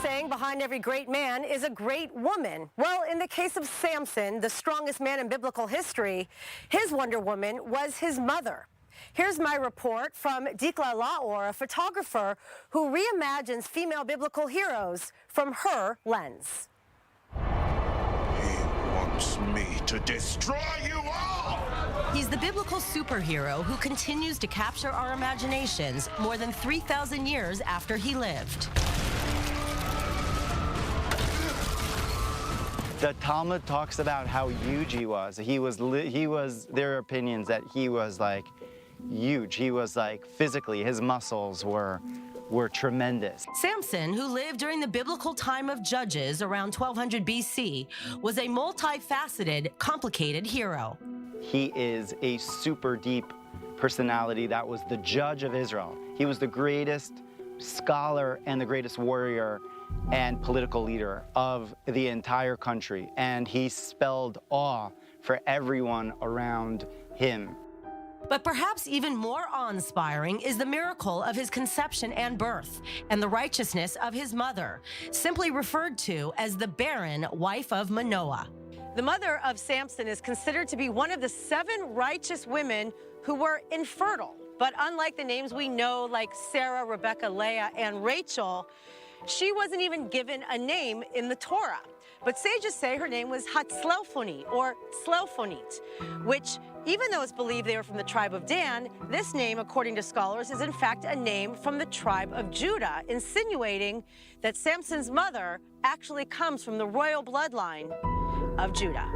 saying behind every great man is a great woman. Well, in the case of Samson, the strongest man in biblical history, his Wonder Woman was his mother. Here's my report from Dikla Laor, a photographer who reimagines female biblical heroes from her lens. He wants me to destroy you all! He's the biblical superhero who continues to capture our imaginations more than 3,000 years after he lived. The Talmud talks about how huge he was. There are opinions that he was like huge. He was like physically, his muscles were tremendous. Samson, who lived during the biblical time of Judges around 1200 BC, was a multifaceted, complicated hero. He is a super deep personality that was the judge of Israel. He was the greatest scholar and the greatest warrior and political leader of the entire country. And he spelled awe for everyone around him. But perhaps even more awe-inspiring is the miracle of his conception and birth, and the righteousness of his mother, simply referred to as the barren wife of Manoah. The mother of Samson is considered to be one of the 7 righteous women who were infertile. But unlike the names we know, like Sarah, Rebecca, Leah, and Rachel, she wasn't even given a name in the Torah. But sages say her name was Hatzlelphoni, or Slelphonit, which, even though it's believed they were from the tribe of Dan, this name, according to scholars, is in fact a name from the tribe of Judah, insinuating that Samson's mother actually comes from the royal bloodline of Judah.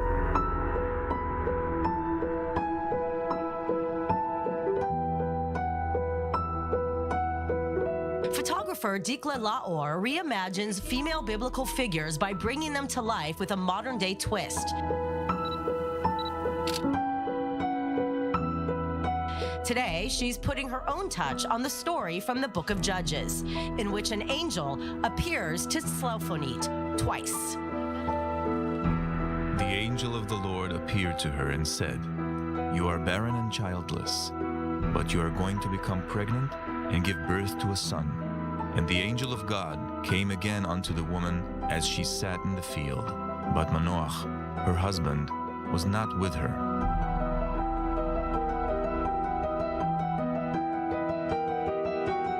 Photographer Dikla Laor reimagines female biblical figures by bringing them to life with a modern-day twist. Today, she's putting her own touch on the story from the book of Judges, in which an angel appears to Slelphonit twice. The angel of the Lord appeared to her and said, "You are barren and childless, but you are going to become pregnant and give birth to a son. And the angel of God came again unto the woman as she sat in the field. But Manoah, her husband, was not with her."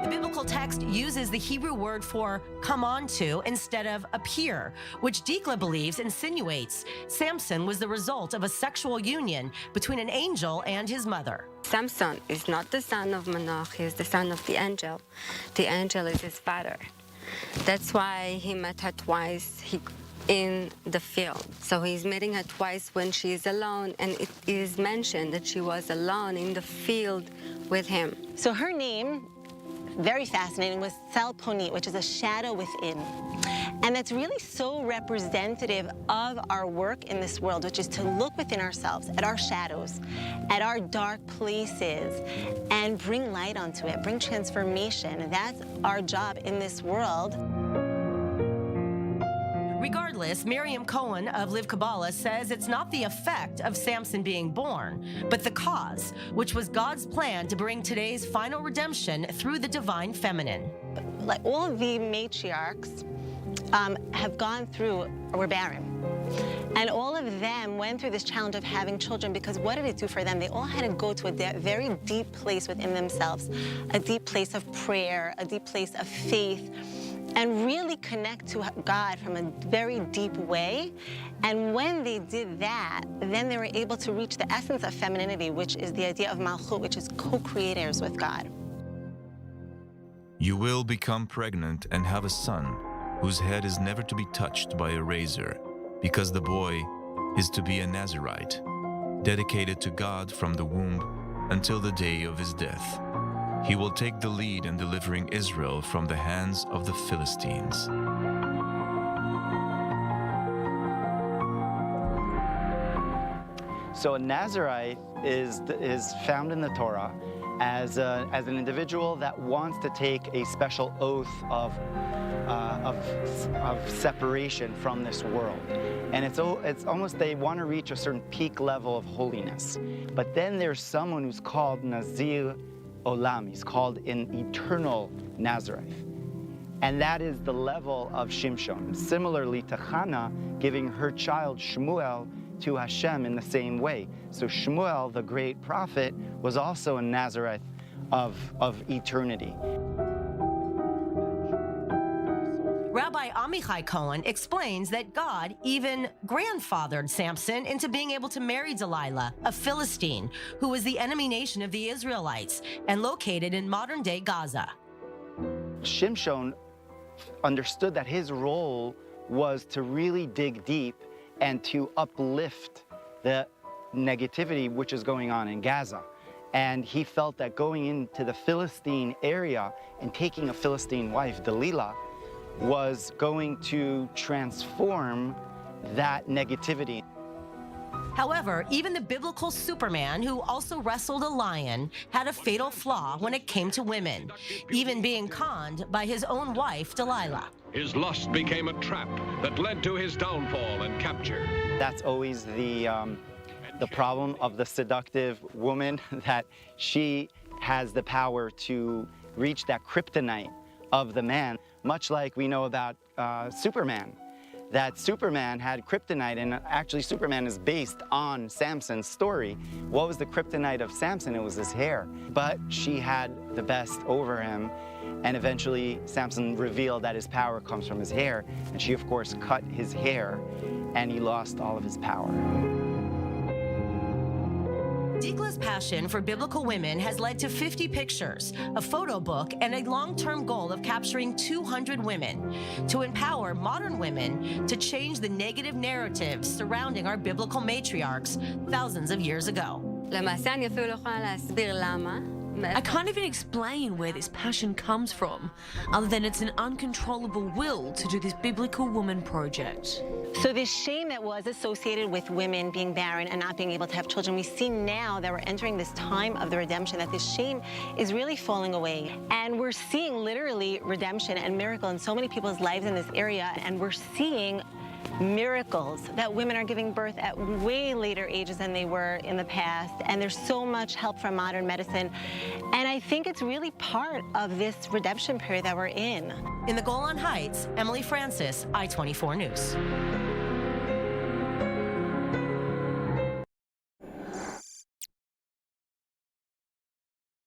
The biblical text uses the Hebrew word for come on to instead of appear, which Dikla believes insinuates Samson was the result of a sexual union between an angel and his mother. Samson is not the son of Manoah, he is the son of the angel. The angel is his father. That's why he met her twice in the field. So he's meeting her twice when she is alone, and it is mentioned that she was alone in the field with him. So her name, very fascinating, was Tselponit, which is a shadow within. And that's really so representative of our work in this world, which is to look within ourselves, at our shadows, at our dark places, and bring light onto it, bring transformation. That's our job in this world. Regardless, Miriam Cohen of Live Kabbalah says it's not the effect of Samson being born, but the cause, which was God's plan to bring today's final redemption through the divine feminine. Like all of the matriarchs have gone through, were barren. And all of them went through this challenge of having children, because what did it do for them? They all had to go to a very deep place within themselves, a deep place of prayer, a deep place of faith, and really connect to God from a very deep way. And when they did that, then they were able to reach the essence of femininity, which is the idea of malchut, which is co-creators with God. You will become pregnant and have a son, whose head is never to be touched by a razor, because the boy is to be a Nazirite, dedicated to God from the womb until the day of his death. He will take the lead in delivering Israel from the hands of the Philistines. So a Nazirite is found in the Torah as an individual that wants to take a special oath of separation from this world. And it's almost, they want to reach a certain peak level of holiness. But then there's someone who's called Nazir Olam. He's called an eternal Nazarite. And that is the level of Shimshon. Similarly to Hannah giving her child Shmuel to Hashem in the same way. So Shmuel, the great prophet, was also a Nazareth of eternity. Rabbi Amichai Cohen explains that God even grandfathered Samson into being able to marry Delilah, a Philistine, who was the enemy nation of the Israelites and located in modern-day Gaza. Shimshon understood that his role was to really dig deep and to uplift the negativity which is going on in Gaza. And he felt that going into the Philistine area and taking a Philistine wife, Delilah, was going to transform that negativity. However, even the biblical Superman, who also wrestled a lion, had a fatal flaw when it came to women, even being conned by his own wife, Delilah. His lust became a trap that led to his downfall and capture. That's always the problem of the seductive woman, that she has the power to reach that kryptonite of the man, much like we know about Superman. That Superman had kryptonite, and actually Superman is based on Samson's story. What was the kryptonite of Samson? It was his hair. But she had the best over him, and eventually Samson revealed that his power comes from his hair, and she of course cut his hair, and he lost all of his power. Dikla's passion for biblical women has led to 50 pictures, a photo book, and a long-term goal of capturing 200 women to empower modern women to change the negative narratives surrounding our biblical matriarchs thousands of years ago. למעשה אני אפילו לא יכולה להסביר למה. I can't even explain where this passion comes from, other than it's an uncontrollable will to do this biblical woman project. So this shame that was associated with women being barren and not being able to have children, we see now that we're entering this time of the redemption, that this shame is really falling away. And we're seeing literally redemption and miracle in so many people's lives in this area, and we're seeing miracles that women are giving birth at way later ages than they were in the past, and there's so much help from modern medicine, and I think it's really part of this redemption period that we're in. In the Golan Heights, Emily Francis, I-24 News.